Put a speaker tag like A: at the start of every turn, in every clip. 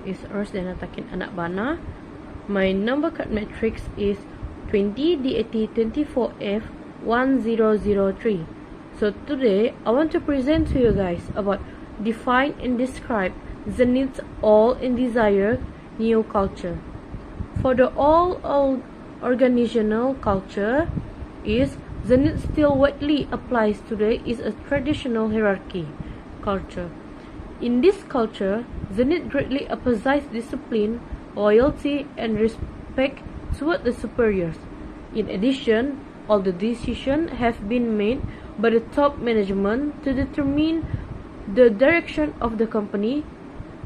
A: name is Rosdana Takin Anak Bana. My number card matrix is 20D8024F1003. So today I want to present to you guys about define and describe Zenith's all and desired new culture. For the all organizational culture is Zenith still widely applies today is a traditional hierarchy culture. In this culture, Zenith greatly emphasizes discipline, loyalty, and respect toward the superiors. In addition, all the decisions have been made by the top management to determine the direction of the company,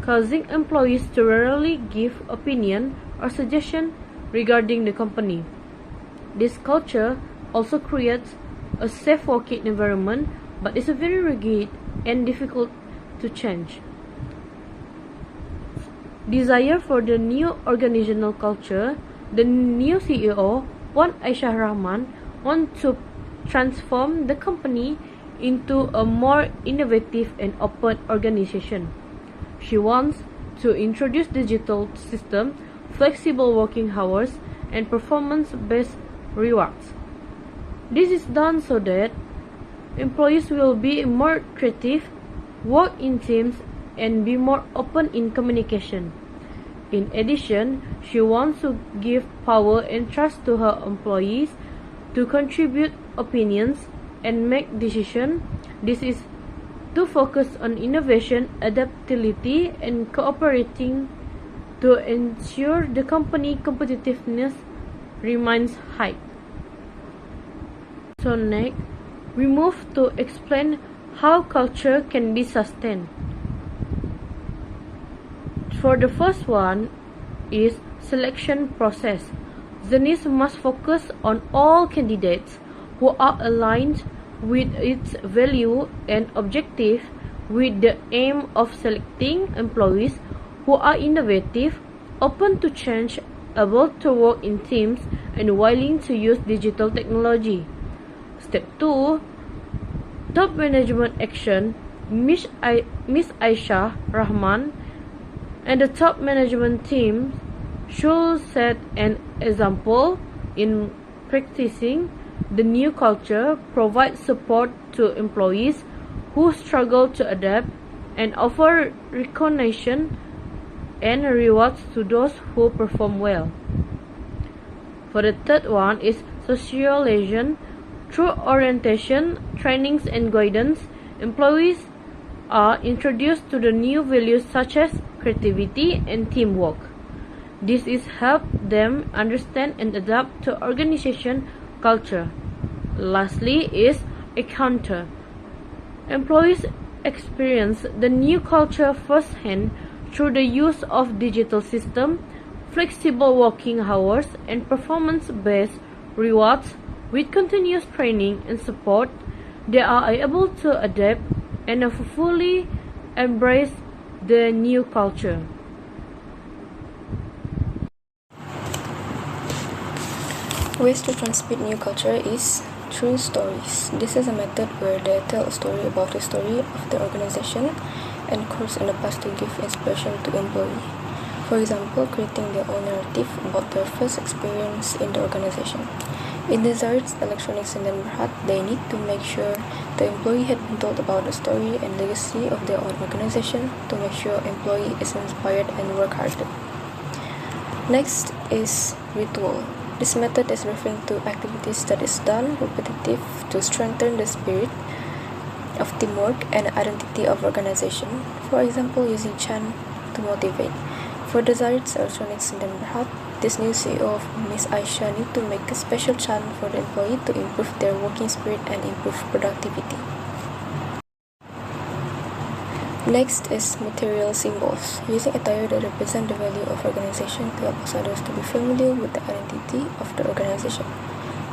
A: causing employees to rarely give opinion or suggestion regarding the company. This culture also creates a safe working environment, but is very rigid and difficult to change. Desire for the new organizational culture, the new CEO, Wan Aisyah Rahman, wants to transform the company into a more innovative and open organization. She wants to introduce digital system, flexible working hours, and performance-based rewards. This is done so that employees will be more creative, work in teams, and be more open in communication. In addition, she wants to give power and trust to her employees to contribute opinions and make decisions. This is to focus on innovation, adaptability, and cooperating to ensure the company competitiveness remains high. So next, we move to explain how culture can be sustained. For the first one is selection process. Zenith must focus on all candidates who are aligned with its value and objective, with the aim of selecting employees who are innovative, open to change, able to work in teams, and willing to use digital technology. Step 2. Top management action. Miss Aisyah Rahman and the top management team should set an example in practicing the new culture, provide support to employees who struggle to adapt, and offer recognition and rewards to those who perform well. For the third one is socialization. Through orientation, trainings, and guidance, employees are introduced to the new values such as creativity and teamwork. This is help them understand and adapt to organization culture. Lastly is encounter. Employees experience the new culture firsthand through the use of digital system, flexible working hours, and performance-based rewards. With continuous training and support, they are able to adapt and fully embrace the new culture.
B: Ways to transmit new culture is through stories. This is a method where they tell a story about the story of the organization and course in the past to give inspiration to employees. For example, creating their own narrative about their first experience in the organization. In the Zard's electronics in Berhad, they need to make sure the employee had been told about the story and legacy of their own organization to make sure employee is inspired and work harder. Next is ritual. This method is referring to activities that is done repetitive to strengthen the spirit of teamwork and identity of organization. For example, using chant to motivate. For the Zard's electronics in Berhad, this new CEO of Miss Aisyah need to make a special chant for the employee to improve their working spirit and improve productivity. Next is material symbols. Using attire that represent the value of organization to help others to be familiar with the identity of the organization.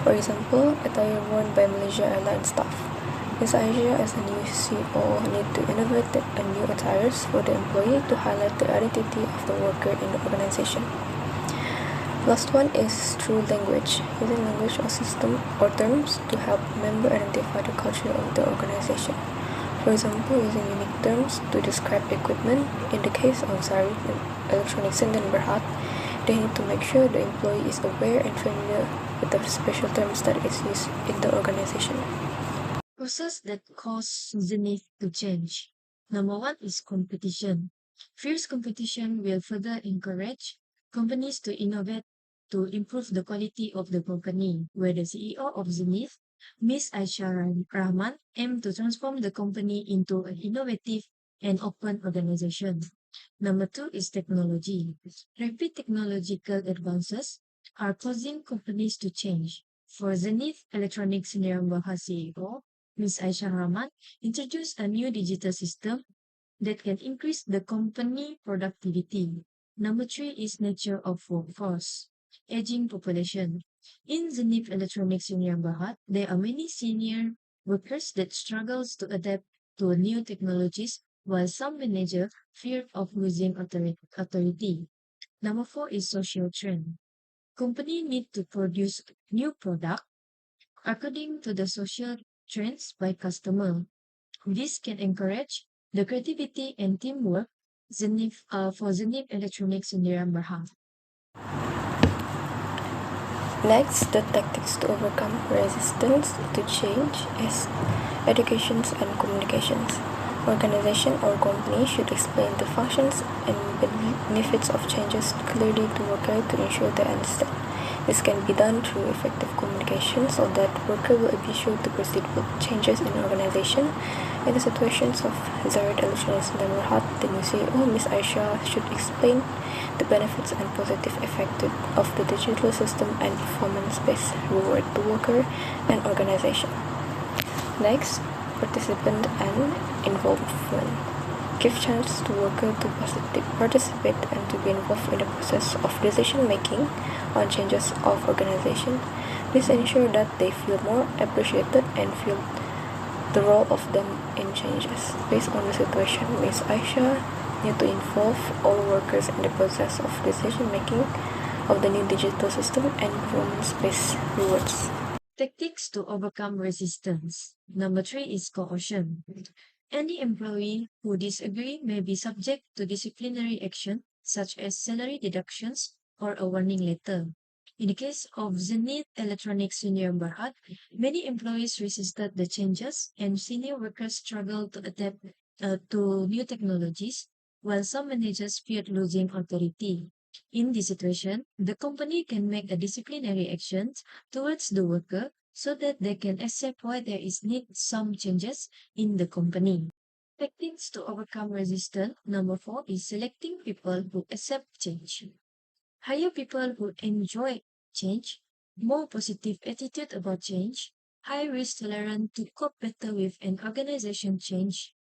B: For example, attire worn by Malaysia Airlines staff. Miss Aisyah as a new CEO need to innovate a new attires for the employee to highlight the identity of the worker in the organization. Last one is through language, using language or system or terms to help member identify the culture of the organization. For example, using unique terms to describe equipment. In the case of Zarit Electronics in Berhad, they need to make sure the employee is aware and familiar with the special terms that is used in the organization.
C: Process that cause Zenith to change. Number one is competition. Fierce competition will further encourage companies to innovate to improve the quality of the company, where the CEO of Zenith, Ms. Aisha Rahman, aimed to transform the company into an innovative and open organization. Number two is technology. Rapid technological advances are causing companies to change. For Zenith Electronics Senior Baha CEO, Ms. Aisha Rahman introduced a new digital system that can increase the company productivity. Number three is nature of workforce. Aging population. In Zenith Electronics Senior Bahat, there are many senior workers that struggles to adapt to new technologies, while some managers fear of losing authority. Number four is social trend. Company need to produce new product according to the social trends by customer. This can encourage the creativity and teamwork for Zenith Electronics in their behalf.
B: Next, the tactics to overcome resistance to change is educations and communications. Organization or company should explain the functions and benefits of changes clearly to workers to ensure they understand. This can be done through effective communication so that workers will be sure to proceed with changes in the organization. In the situations of Zarit Electronics Berhad, the new CEO, Ms. Aisha, should explain the benefits and positive effect of the digital system and performance-based reward to worker and organization. Next, participant and involvement. Give chance to worker to participate and to be involved in the process of decision making on changes of organization. This ensures that they feel more appreciated and feel the role of them in changes. Based on the situation, Ms. Aisha need to involve all workers in the process of decision making of the new digital system and performance-based rewards.
C: Tactics to overcome resistance. Number three is coercion. Any employee who disagree may be subject to disciplinary action, such as salary deductions or a warning letter. In the case of Zenith Electronics Senior Berhad, many employees resisted the changes and senior workers struggled to adapt to new technologies, while some managers feared losing authority. In this situation, the company can make a disciplinary action towards the worker so that they can accept why there is need some changes in the company. Tactics to overcome resistance. Number four is selecting people who accept change. Hire people who enjoy change, more positive attitude about change, high risk tolerant to cope better with an organization change.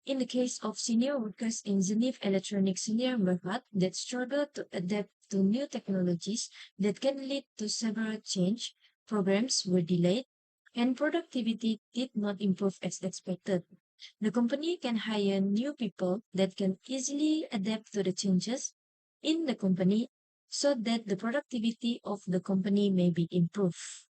C: In the case of senior workers in Zenith Electronics Senior Berhad that struggle to adapt to new technologies that can lead to several change, programs were delayed, and productivity did not improve as expected. The company can hire new people that can easily adapt to the changes in the company so that the productivity of the company may be improved.